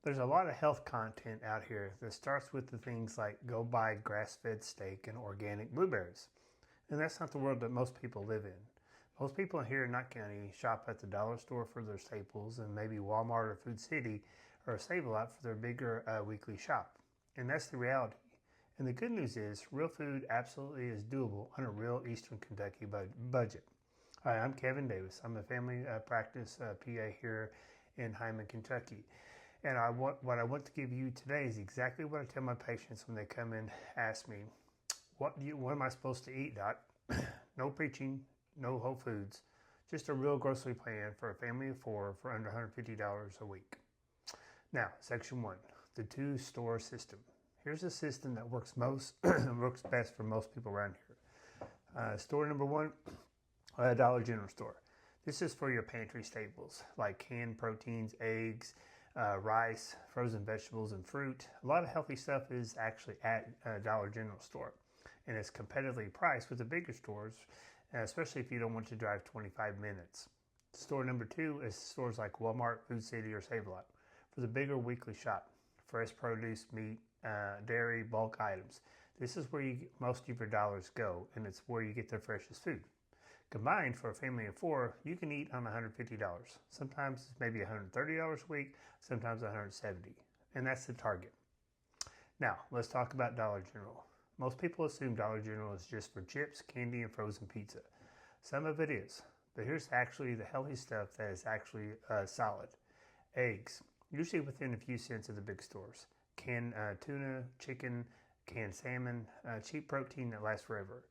There's a lot of health content out here that starts with the things like go buy grass-fed steak and organic blueberries. And that's not the world that most people live in. Most people here in Knott County shop at the dollar store for their staples and maybe Walmart or Food City or Save-A-Lot for their bigger weekly shop. And that's the reality. And the good news is real food absolutely is doable on a real Eastern Kentucky budget. Hi, I'm Kevin Davis. I'm a family practice PA here in Hindman, Kentucky. And what I want to give you today is exactly what I tell my patients when they come in ask me, what am I supposed to eat, Doc? No preaching, no Whole Foods, just a real grocery plan for a family of four for under $150 a week. Now, section 1, the two-store system. Here's a system that works best for most people around here. Store number 1, Dollar General store. This is for your pantry staples like canned proteins, eggs, rice, frozen vegetables, and fruit. A lot of healthy stuff is actually at Dollar General store, and it's competitively priced with the bigger stores, especially if you don't want to drive 25 minutes. Store number 2 is stores like Walmart, Food City, or Save-A-Lot for the bigger weekly shop. Fresh produce, meat, dairy, bulk items. This is where most of your dollars go, and it's where you get the freshest food. Combined, for a family of 4, you can eat on $150. Sometimes it's maybe $130 a week, sometimes $170, and that's the target. Now, let's talk about Dollar General. Most people assume Dollar General is just for chips, candy, and frozen pizza. Some of it is, but here's actually the healthy stuff that is actually solid. Eggs, usually within a few cents of the big stores. Canned tuna, chicken, canned salmon, cheap protein that lasts forever.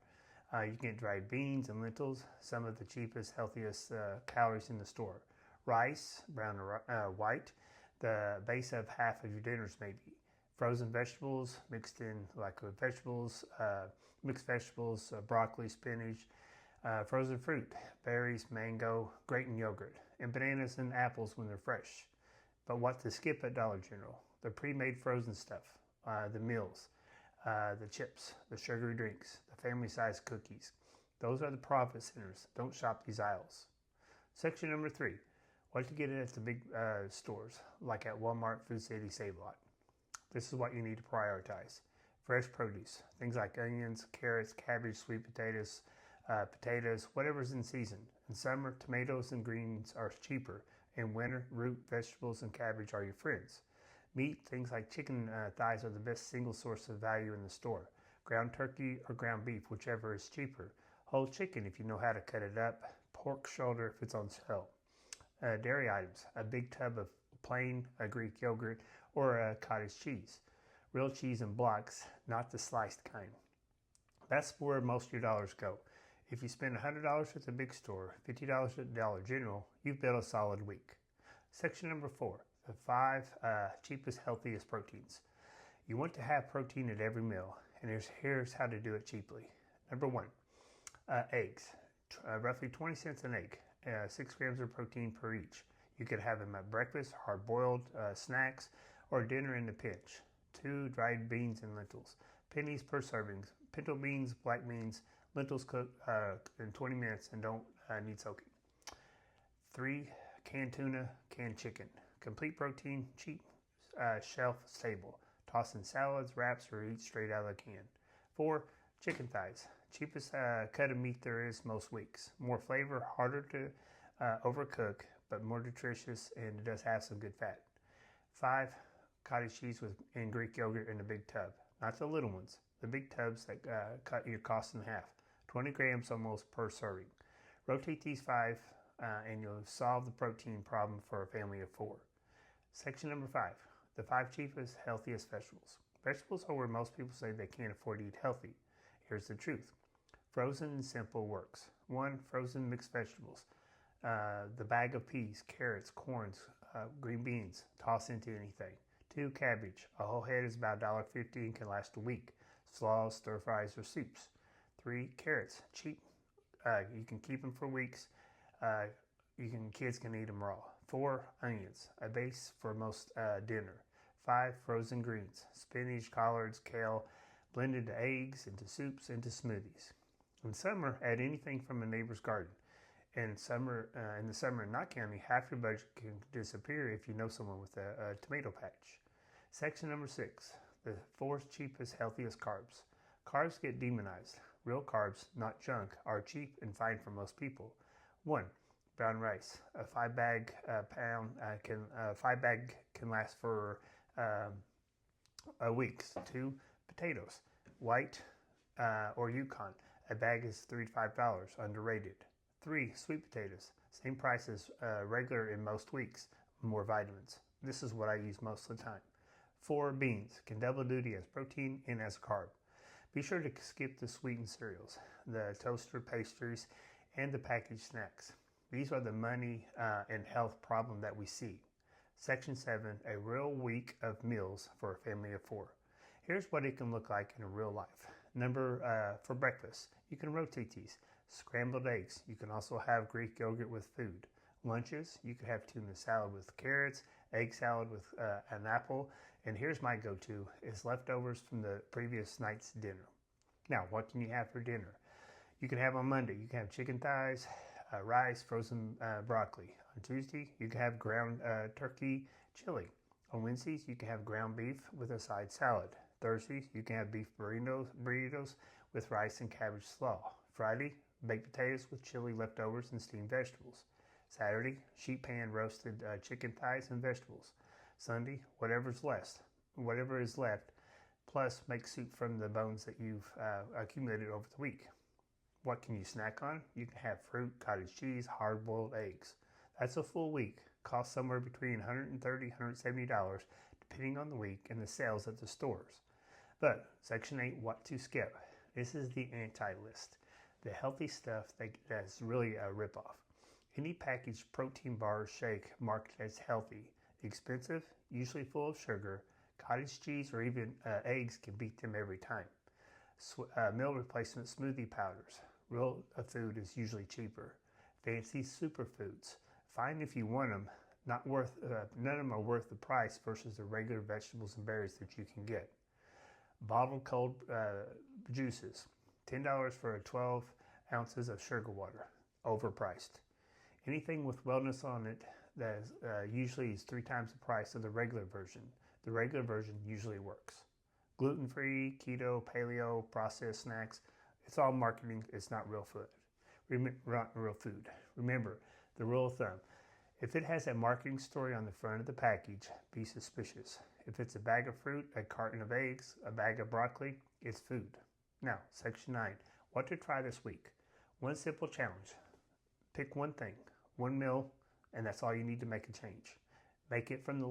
You can get dried beans and lentils, some of the cheapest, healthiest calories in the store. Rice, brown or white, the base of half of your dinners maybe. Frozen vegetables mixed in like vegetables, mixed vegetables, broccoli, spinach. Frozen fruit, berries, mango, grating yogurt, and bananas and apples when they're fresh. But what to skip at Dollar General? The pre-made frozen stuff, the meals. The chips, the sugary drinks, the family-sized cookies. Those are the profit centers. Don't shop these aisles. Section number 3, what to get at the big stores, like at Walmart, Food City, Save-A-Lot. This is what you need to prioritize. Fresh produce, things like onions, carrots, cabbage, sweet potatoes, whatever's in season. In summer, tomatoes and greens are cheaper. In winter, root, vegetables, and cabbage are your friends. Meat, things like chicken thighs are the best single source of value in the store. Ground turkey or ground beef, whichever is cheaper. Whole chicken if you know how to cut it up. Pork shoulder if it's on sale. Dairy items, a big tub of plain Greek yogurt or cottage cheese. Real cheese in blocks, not the sliced kind. That's where most of your dollars go. If you spend $100 at the big store, $50 at Dollar General, you've built a solid week. Section number 4. The 5 cheapest, healthiest proteins. You want to have protein at every meal, and here's how to do it cheaply. Number 1, eggs. Roughly 20 cents an egg, 6 grams of protein per each. You could have them at breakfast, hard-boiled snacks, or dinner in a pinch. 2, dried beans and lentils. Pennies per serving. Pinto beans, black beans, lentils cook in 20 minutes and don't need soaking. 3, canned tuna, canned chicken. Complete protein, cheap, shelf stable. Toss in salads, wraps, or eat straight out of the can. 4, chicken thighs. Cheapest cut of meat there is most weeks. More flavor, harder to overcook, but more nutritious, and it does have some good fat. 5, cottage cheese and Greek yogurt in a big tub. Not the little ones, the big tubs that cut your cost in half. 20 grams almost per serving. Rotate these 5 and you'll solve the protein problem for a family of 4. Section number 5, the 5 cheapest, healthiest vegetables. Vegetables are where most people say they can't afford to eat healthy. Here's the truth. Frozen and simple works. 1, frozen mixed vegetables. The bag of peas, carrots, corns, green beans, toss into anything. 2, cabbage. A whole head is about $1.50 and can last a week. Slaws, stir fries, or soups. 3, carrots. Cheap. You can keep them for weeks. Kids can eat them raw. 4, onions, a base for most dinner. 5, frozen greens, spinach, collards, kale, blended into eggs, into soups, into smoothies. In summer, add anything from a neighbor's garden. In the summer in Knott County, half your budget can disappear if you know someone with a tomato patch. Section number 6, the 4 cheapest, healthiest carbs. Carbs get demonized. Real carbs, not junk, are cheap and fine for most people. 1. Brown rice. A 5-bag can last for weeks. 2. Potatoes. White or Yukon. A bag is $3 to $5. Underrated. 3. Sweet potatoes. Same price as regular in most weeks. More vitamins. This is what I use most of the time. 4. Beans. Can double duty as protein and as a carb. Be sure to skip the sweetened cereals, the toaster pastries, and the packaged snacks. These are the money and health problem that we see. Section 7. A real week of meals for a family of 4. Here's what it can look like in real life. For breakfast, you can rotate these. Scrambled eggs. You can also have Greek yogurt with food. Lunches, you can have tuna salad with carrots, egg salad with an apple, and here's my go-to, is leftovers from the previous night's dinner. Now, what can you have for dinner? You can have on Monday, you can have chicken thighs, rice, frozen broccoli. On Tuesday, you can have ground turkey chili. On Wednesdays, you can have ground beef with a side salad. Thursdays, you can have beef burritos with rice and cabbage slaw. Friday, baked potatoes with chili leftovers and steamed vegetables. Saturday, sheet pan roasted chicken thighs and vegetables. Sunday, whatever is left, plus make soup from the bones that you've accumulated over the week. What can you snack on? You can have fruit, cottage cheese, hard-boiled eggs. That's a full week. Costs somewhere between $130 and $170, depending on the week and the sales at the stores. But Section 8, what to skip. This is the anti-list. The healthy stuff that's really a ripoff. Any packaged protein bar or shake marked as healthy, expensive, usually full of sugar, cottage cheese, or even eggs can beat them every time. Meal replacement smoothie powders. Real food is usually cheaper. Fancy superfoods. Fine if you want them. None of them are worth the price versus the regular vegetables and berries that you can get. Bottled cold juices. $10 for 12 ounces of sugar water. Overpriced. Anything with wellness on it that usually is 3 times the price of the regular version. The regular version usually works. Gluten-free, keto, paleo, processed snacks. It's all marketing. It's not real food. Remember, the rule of thumb. If it has a marketing story on the front of the package, be suspicious. If it's a bag of fruit, a carton of eggs, a bag of broccoli, it's food. Now, Section 9. What to try this week. One simple challenge. Pick one thing, one meal, and that's all you need to make a change. Make it from the list.